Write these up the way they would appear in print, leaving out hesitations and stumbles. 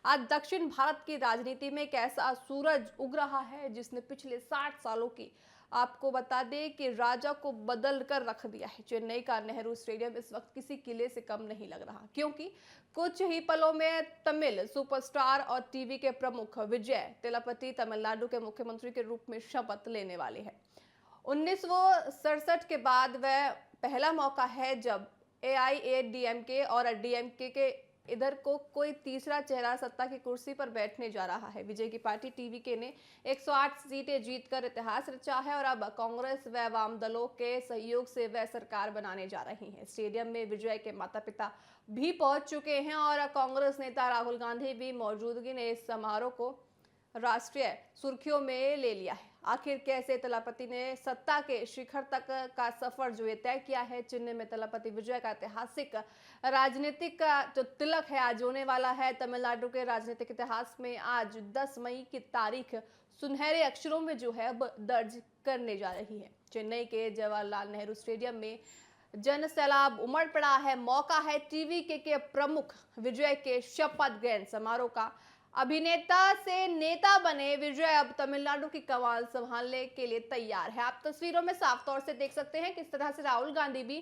आज दक्षिण भारत की राजनीति में एक ऐसा सूरज उग रहा है जिसने पिछले 60 सालों की, आपको बता दें कि राजा को बदल कर रख दिया है। चेन्नई का नेहरू स्टेडियम इस वक्त किसी किले से कम नहीं लग रहा, क्योंकि कुछ ही पलों में तमिल सुपरस्टार और टीवी के प्रमुख विजय तलापति तमिलनाडु के मुख्यमंत्री के रूप में शपथ लेने वाले हैं। 1967 के बाद वह पहला मौका है जब एआईएडीएमके और डीएमके के इधर को कोई तीसरा चेहरा सत्ता की कुर्सी पर बैठने जा रहा है। विजय की पार्टी टीवीके ने 108 सीटें जीतकर इतिहास रचा है और अब कांग्रेस व वाम दलों के सहयोग से वह सरकार बनाने जा रही है। स्टेडियम में विजय के माता पिता भी पहुंच चुके हैं और कांग्रेस नेता राहुल गांधी भी मौजूदगी ने इस समारोह को राष्ट्रीय सुर्खियों में ले लिया है। आखिर कैसे तलापति ने सत्ता के शिखर तक का सफर जो ये तय किया है। चेन्नई में तलापति विजय का ऐतिहासिक राजनीतिक का जो तिलक है आज होने वाला है। तमिलनाडु के राजनीतिक इतिहास में आज 10 मई की तारीख सुनहरे अक्षरों में जो है अब दर्ज करने जा रही है। चेन्नई के जवाहरलाल नेहरू स्टेडियम में जन सैलाब उमड़ पड़ा है। मौका है टीवीके के प्रमुख विजय के शपथ ग्रहण समारोह का। अभिनेता से नेता बने विजय अब तमिलनाडु की कमान संभालने के लिए तैयार है। आप तस्वीरों में साफ तौर से देख सकते हैं किस तरह से राहुल गांधी भी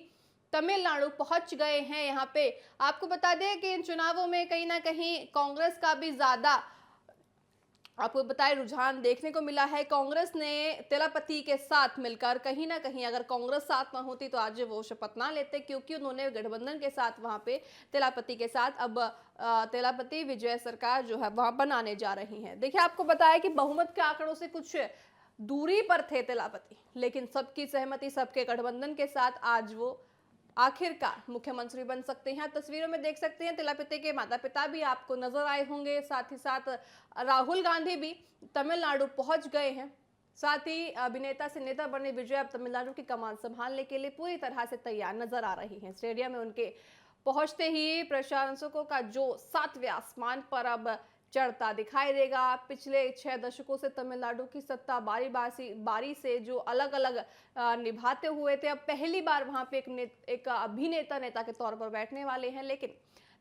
तमिलनाडु पहुंच गए हैं। यहाँ पे आपको बता दें कि इन चुनावों में कहीं ना कहीं कांग्रेस का भी ज्यादा आपको बताएं रुझान देखने को मिला है। कांग्रेस ने तलापति के साथ मिलकर कहीं ना कहीं, अगर कांग्रेस साथ ना होती तो आज वो शपथ ना लेते, क्योंकि उन्होंने गठबंधन के साथ वहां पे तलापति के साथ अब तलापति विजय सरकार जो है वहां बनाने जा रही है। देखिए, आपको बताया कि बहुमत के आंकड़ों से कुछ दूरी पर थे तलापति, लेकिन सबकी सहमति, सबके गठबंधन के साथ आज वो आखिरकार मुख्यमंत्री बन सकते हैं। तस्वीरों में देख सकते हैं तलापति के माता पिता भी आपको नजर आए होंगे, साथ ही साथ राहुल गांधी भी तमिलनाडु पहुंच गए हैं। साथ ही अभिनेता से नेता बने विजय अब तमिलनाडु की कमान संभालने के लिए पूरी तरह से तैयार नजर आ रही हैं। स्टेडियम में उनके पहुंचते ही प्रशंसकों का जो 7वें आसमान पर अब चढ़ता दिखाई देगा। पिछले 6 दशकों से तमिलनाडु की सत्ता बारी से जो अलग अलग निभाते हुए थे, अब पहली बार वहां पे एक अभिनेता नेता के तौर पर बैठने वाले हैं। लेकिन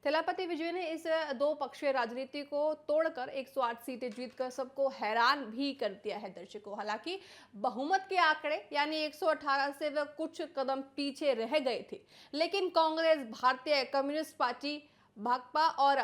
तलापति विजय ने इस दो पक्षीय राजनीति को तोड़कर 108 सीटें जीतकर सबको हैरान भी कर दिया है दर्शकों। हालांकि बहुमत के आंकड़े यानी 118 से वह कुछ कदम पीछे रह गए थे, लेकिन कांग्रेस, भारतीय कम्युनिस्ट पार्टी, भाकपा और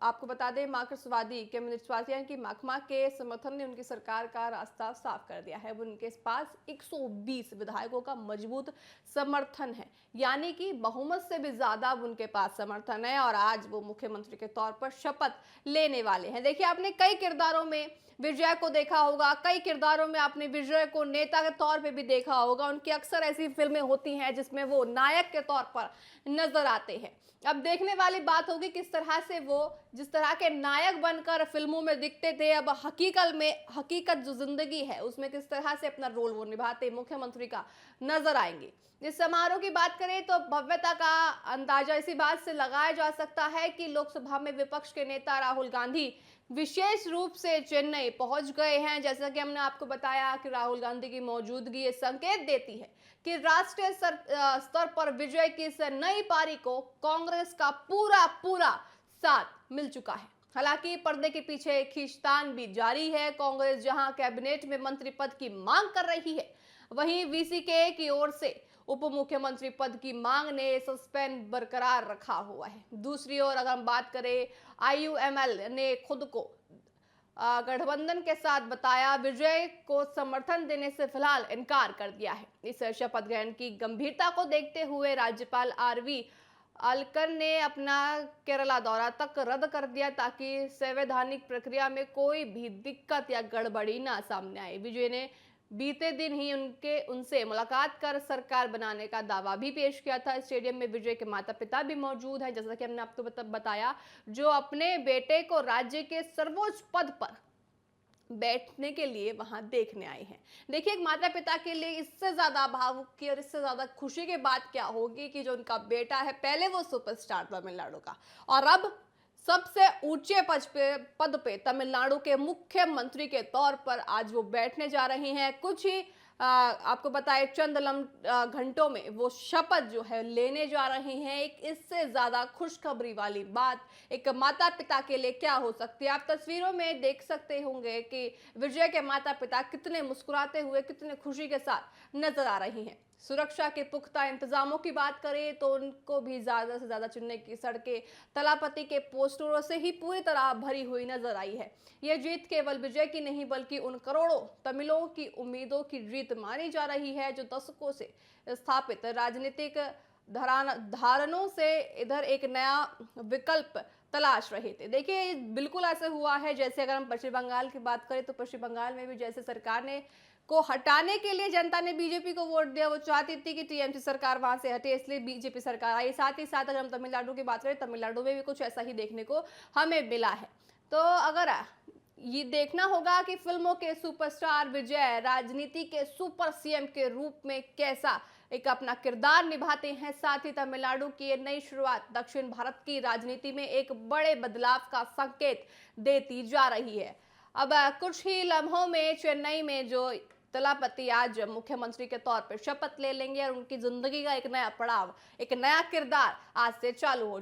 आपको बता दें मार्क्सवादी कम्युनिस्ट पार्टियां की माकपा के समर्थन ने उनकी सरकार का रास्ता साफ कर दिया है। उनके पास 120 विधायकों का मजबूत समर्थन है, यानी कि बहुमत से भी ज्यादा उनके पास समर्थन है और आज वो मुख्यमंत्री के तौर पर शपथ लेने वाले हैं। देखिए, आपने कई किरदारों में विजय को देखा होगा, कई किरदारों में आपने विजय को नेता के तौर पे भी देखा होगा। उनकी अक्सर ऐसी फिल्में होती हैं जिसमें वो नायक के तौर पर नजर आते हैं। अब देखने वाली बात होगी किस तरह से वो जिस तरह के नायक बनकर फिल्मों में दिखते थे, अब हकीकत जो जिंदगी है उसमें किस तरह से अपना रोल वो निभाते मुख्यमंत्री का नजर आएंगे। इस समारोह की बात करें तो भव्यता का अंदाजा इसी बात से लगाया जा सकता है कि लोकसभा में विपक्ष के नेता राहुल गांधी विशेष रूप से चेन्नई पहुंच गए हैं। जैसा कि हमने आपको बताया कि राहुल गांधी की मौजूदगी ये संकेत देती है कि राष्ट्रीय स्तर पर विजय की इस नई पारी को कांग्रेस का पूरा साथ मिल चुका है। हालांकि पर्दे के पीछे खींचतान भी जारी है। कांग्रेस जहां कैबिनेट में मंत्री पद की मांग कर रही है, वहीं वीसीके की ओर से उप मुख्यमंत्री पद की मांग ने सस्पेंस बरकरार रखा हुआ है। दूसरी ओर अगर हम बात करें, आईयूएमएल ने खुद को गठबंधन के साथ बताया, विजय को समर्थन देने से फिलहाल इनकार कर दिया है। इस शपथ ग्रहण की गंभीरता को देखते हुए राज्यपाल आरवी अलकर ने अपना केरला दौरा तक रद्द कर दिया ताकि संवैधानिक प्रक्रिया में कोई भी दिक्कत या गड़बड़ी ना सामने आए। विजय ने बीते दिन ही उनसे मुलाकात कर सरकार बनाने का दावा भी पेश किया था। स्टेडियम में विजय के माता पिता भी मौजूद हैं, जैसा कि हमने आपको बताया, जो अपने बेटे को राज्य के सर्वोच्च पद पर बैठने के लिए वहां देखने आए हैं। देखिए, एक माता पिता के लिए इससे ज्यादा भावुक की और इससे ज्यादा खुशी की बात क्या होगी कि जो उनका बेटा है, पहले वो सुपरस्टार तमिलनाडु का और अब सबसे ऊंचे पद पे तमिलनाडु के मुख्यमंत्री के तौर पर आज वो बैठने जा रहे हैं। कुछ ही आपको बताए चंद घंटों में वो शपथ जो है लेने जा रहे हैं। एक इससे ज्यादा खुशखबरी वाली बात एक माता पिता के लिए क्या हो सकती है। आप तस्वीरों में देख सकते होंगे कि विजय के माता पिता कितने मुस्कुराते हुए, कितने खुशी के साथ नजर आ रही हैं। सुरक्षा के पुख्ता इंतजामों की बात करें तो उनको भी ज्यादा से ज्यादा चेन्नई की सड़कें तलापति के पोस्टरों से ही पूरी तरह भरी हुई नजर आई है। यह जीत केवल विजय की नहीं बल्कि उन करोड़ों तमिलों की उम्मीदों की जीत मानी जा रही है जो दशकों से स्थापित राजनीतिक धारणों से इधर एक नया विकल्प तलाश रहे थे। देखिए बिल्कुल ऐसे हुआ है जैसे अगर हम पश्चिम बंगाल की बात करें तो पश्चिम बंगाल में भी जैसे सरकार ने को हटाने के लिए जनता ने बीजेपी को वोट दिया। वो चाहती थी कि टीएमसी सरकार वहां से हटे, इसलिए बीजेपी सरकार आई। साथ ही साथ अगर हम तमिलनाडु की बात करें, तमिलनाडु में भी कुछ ऐसा ही देखने को हमें मिला है। तो अगर ये देखना होगा कि फिल्मों के सुपरस्टार विजय राजनीति के सुपर सीएम के रूप में कैसा एक अपना किरदार निभाते हैं। साथ ही तमिलनाडु की ये नई शुरुआत दक्षिण भारत की राजनीति में एक बड़े बदलाव का संकेत देती जा रही है। अब कुछ ही लम्हों में चेन्नई में जो तलापति आज मुख्यमंत्री के तौर पर शपथ ले लेंगे और उनकी जिंदगी का एक नया पड़ाव, एक नया किरदार आज से चालू हो